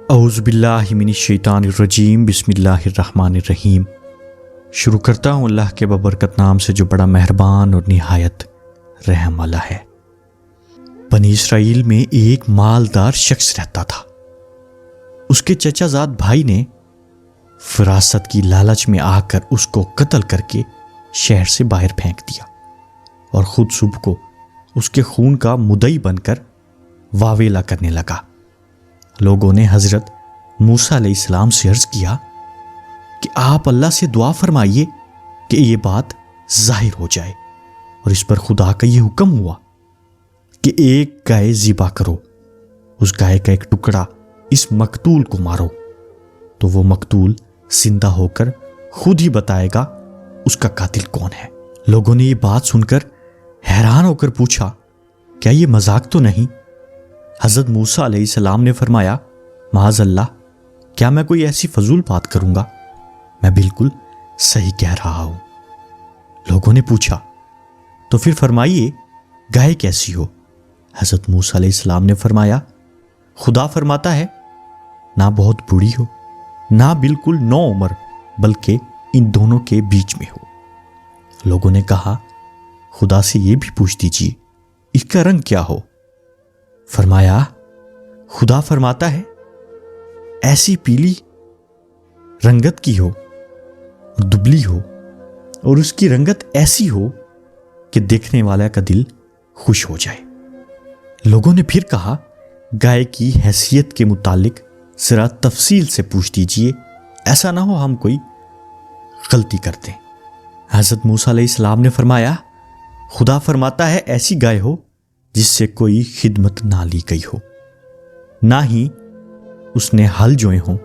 اعوذ باللہ من الشیطان الرجیم، بسم اللہ الرحمن الرحیم۔ شروع کرتا ہوں اللہ کے ببرکت نام سے جو بڑا مہربان اور نہایت رحم والا ہے۔ بنی اسرائیل میں ایک مالدار شخص رہتا تھا۔ اس کے چچا زاد بھائی نے فراست کی لالچ میں آ کر اس کو قتل کر کے شہر سے باہر پھینک دیا اور خود صبح کو اس کے خون کا مدعی بن کر واویلا کرنے لگا۔ لوگوں نے حضرت موسیٰ علیہ السلام سے عرض کیا کہ آپ اللہ سے دعا فرمائیے کہ یہ بات ظاہر ہو جائے، اور اس پر خدا کا یہ حکم ہوا کہ ایک گائے ذبح کرو، اس گائے کا ایک ٹکڑا اس مقتول کو مارو، تو وہ مقتول زندہ ہو کر خود ہی بتائے گا اس کا قاتل کون ہے۔ لوگوں نے یہ بات سن کر حیران ہو کر پوچھا، کیا یہ مذاق تو نہیں؟ حضرت موسیٰ علیہ السلام نے فرمایا، معاذ اللہ، کیا میں کوئی ایسی فضول بات کروں گا؟ میں بالکل صحیح کہہ رہا ہوں۔ لوگوں نے پوچھا، تو پھر فرمائیے گائے کیسی ہو؟ حضرت موسیٰ علیہ السلام نے فرمایا، خدا فرماتا ہے نہ بہت بوڑھی ہو نہ بالکل نو عمر، بلکہ ان دونوں کے بیچ میں ہو۔ لوگوں نے کہا، خدا سے یہ بھی پوچھ دیجیے اس کا رنگ کیا ہو؟ فرمایا، خدا فرماتا ہے ایسی پیلی رنگت کی ہو اور دبلی ہو، اور اس کی رنگت ایسی ہو کہ دیکھنے والا کا دل خوش ہو جائے۔ لوگوں نے پھر کہا، گائے کی حیثیت کے متعلق ذرا تفصیل سے پوچھ دیجئے، ایسا نہ ہو ہم کوئی غلطی کر دیں۔ حضرت موسیٰ علیہ السلام نے فرمایا، خدا فرماتا ہے ایسی گائے ہو جس سے کوئی خدمت نہ لی گئی ہو، نہ ہی اس نے ہل جوئے ہوں،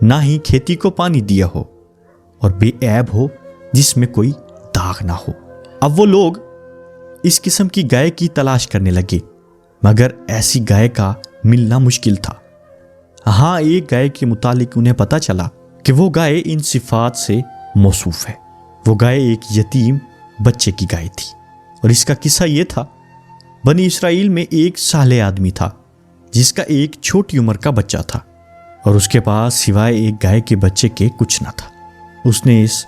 نہ ہی کھیتی کو پانی دیا ہو، اور بے عیب ہو جس میں کوئی داغ نہ ہو۔ اب وہ لوگ اس قسم کی گائے کی تلاش کرنے لگے، مگر ایسی گائے کا ملنا مشکل تھا۔ ہاں، ایک گائے کے متعلق انہیں پتہ چلا کہ وہ گائے ان صفات سے موصوف ہے۔ وہ گائے ایک یتیم بچے کی گائے تھی، اور اس کا قصہ یہ تھا، بنی اسرائیل میں ایک صالح آدمی تھا جس کا ایک چھوٹی عمر کا بچہ تھا، اور اس کے پاس سوائے ایک گائے کے بچے کے کچھ نہ تھا۔ اس نے اس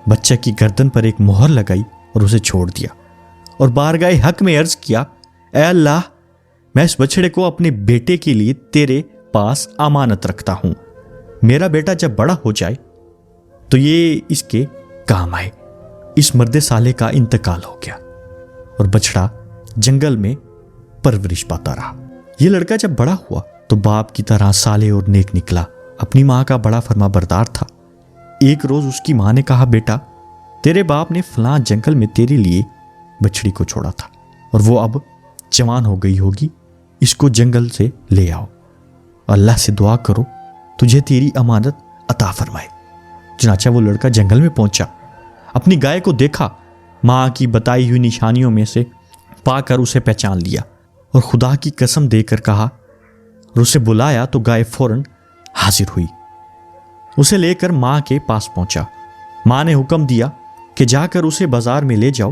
بچہ کی گردن پر ایک مہر لگائی اور اسے چھوڑ دیا، اور بارگاہ حق میں عرض کیا، اے اللہ، میں اس بچڑے کو اپنے بیٹے کے لیے تیرے پاس امانت رکھتا ہوں۔ میرا بیٹا جب بڑا ہو جائے تو یہ اس کے کام آئے۔ اس مرد صالح کا انتقال ہو گیا، اور بچڑا جنگل میں پرورش پاتا رہا۔ یہ لڑکا جب بڑا ہوا تو باپ کی طرح صالح اور نیک نکلا، اپنی ماں کا بڑا فرما بردار تھا۔ ایک روز اس کی ماں نے کہا، بیٹا، تیرے باپ نے فلاں جنگل میں تیرے لیے بچڑی کو چھوڑا تھا، اور وہ اب جوان ہو گئی ہوگی، اس کو جنگل سے لے آؤ، اللہ سے دعا کرو تجھے تیری امانت عطا فرمائے۔ چنانچہ وہ لڑکا جنگل میں پہنچا، اپنی گائے کو دیکھا، ماں کی بتائی ہوئی نشانیوں میں سے پا کر اسے پہچان لیا، اور خدا کی قسم دے کر کہا، اور اسے بلایا تو گائے فوراً حاضر ہوئی۔ اسے لے کر ماں کے پاس پہنچا۔ ماں نے حکم دیا کہ جا کر اسے بازار میں لے جاؤ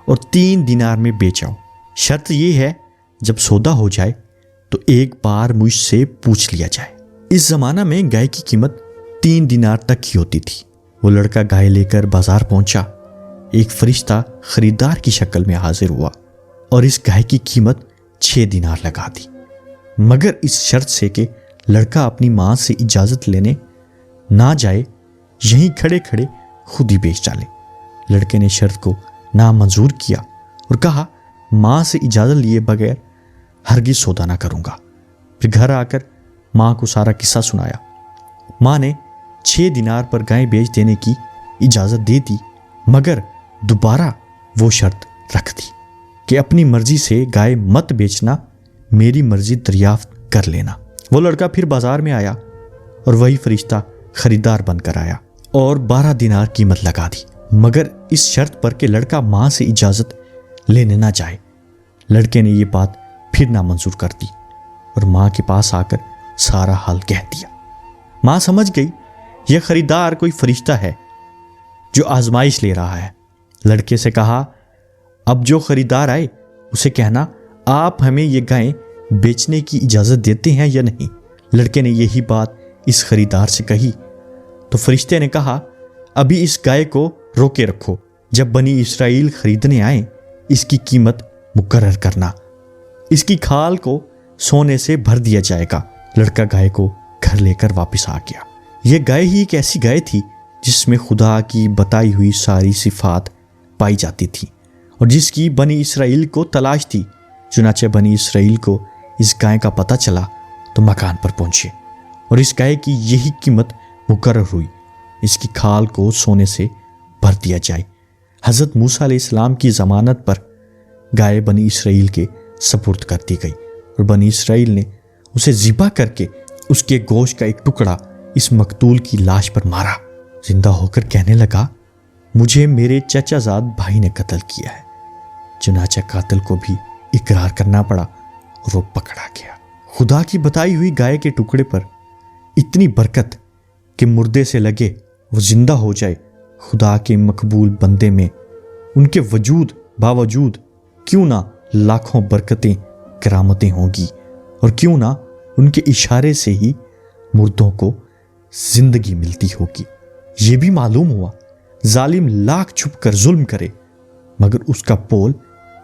اور 3 دینار میں بیچ آؤ۔ شرط یہ ہے جب سودا ہو جائے تو ایک بار مجھ سے پوچھ لیا جائے۔ اس زمانہ میں گائے کی قیمت 3 دینار تک ہی ہوتی تھی۔ وہ لڑکا گائے لے کر بازار پہنچا۔ ایک فرشتہ خریدار کی شکل میں حاضر ہوا اور اس گائے کی قیمت 6 دینار لگا دی، مگر اس شرط سے کہ لڑکا اپنی ماں سے اجازت لینے نہ جائے، یہیں کھڑے کھڑے خود ہی بیچ ڈالے۔ لڑکے نے شرط کو نامنظور کیا اور کہا، ماں سے اجازت لیے بغیر ہرگز سودا نہ کروں گا۔ پھر گھر آ کر ماں کو سارا قصہ سنایا۔ ماں نے 6 دینار پر گائے بیچ دینے کی اجازت دے دی، مگر دوبارہ وہ شرط رکھ دی کہ اپنی مرضی سے گائے مت بیچنا، میری مرضی دریافت کر لینا۔ وہ لڑکا پھر بازار میں آیا اور وہی فرشتہ خریدار بن کر آیا اور 12 دینار قیمت لگا دی، مگر اس شرط پر کہ لڑکا ماں سے اجازت لینے نہ جائے۔ لڑکے نے یہ بات پھر نامنظور کر دی اور ماں کے پاس آ کر سارا حال کہہ دیا۔ ماں سمجھ گئی یہ خریدار کوئی فرشتہ ہے جو آزمائش لے رہا ہے۔ لڑکے سے کہا، اب جو خریدار آئے اسے کہنا، آپ ہمیں یہ گائیں بیچنے کی اجازت دیتے ہیں یا نہیں؟ لڑکے نے یہی بات اس خریدار سے کہی تو فرشتے نے کہا ابھی اس گائے کو روکے رکھو، جب بنی اسرائیل خریدنے آئیں اس کی قیمت مقرر کرنا، اس کی کھال کو سونے سے بھر دیا جائے گا۔ لڑکا گائے کو گھر لے کر واپس آ گیا۔ یہ گائے ہی ایک ایسی گائے تھی جس میں خدا کی بتائی ہوئی ساری صفات پائی جاتی تھی اور جس کی بنی اسرائیل کو تلاش تھی۔ چنانچہ بنی اسرائیل کو اس گائے کا پتہ چلا تو مکان پر پہنچے اور اس گائے کی یہی قیمت مقرر ہوئی، اس کی کھال کو سونے سے بھر دیا جائے۔ حضرت موسیٰ علیہ السلام کی ضمانت پر گائے بنی اسرائیل کے سپرد کر دی گئی اور بنی اسرائیل نے اسے ذبح کر کے اس کے گوشت کا ایک ٹکڑا اس مقتول کی لاش پر مارا۔ زندہ ہو کر کہنے لگا مجھے میرے چچا زاد بھائی نے قتل کیا ہے۔ چنانچہ قاتل کو بھی اقرار کرنا پڑا اور وہ پکڑا گیا۔ خدا کی بتائی ہوئی گائے کے ٹکڑے پر اتنی برکت کہ مردے سے لگے وہ زندہ ہو جائے۔ خدا کے مقبول بندے میں ان کے وجود باوجود کیوں نہ لاکھوں برکتیں کرامتیں ہوں گی، اور کیوں نہ ان کے اشارے سے ہی مردوں کو زندگی ملتی ہوگی۔ یہ بھی معلوم ہوا ظالم لاکھ چھپ کر ظلم کرے مگر اس کا پول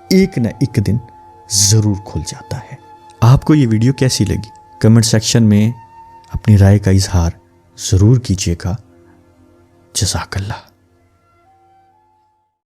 ایک نہ ایک دن ضرور کھل جاتا ہے۔ آپ کو یہ ویڈیو کیسی لگی؟ کمنٹ سیکشن میں اپنی رائے کا اظہار ضرور کیجیے گا۔ جزاک اللہ۔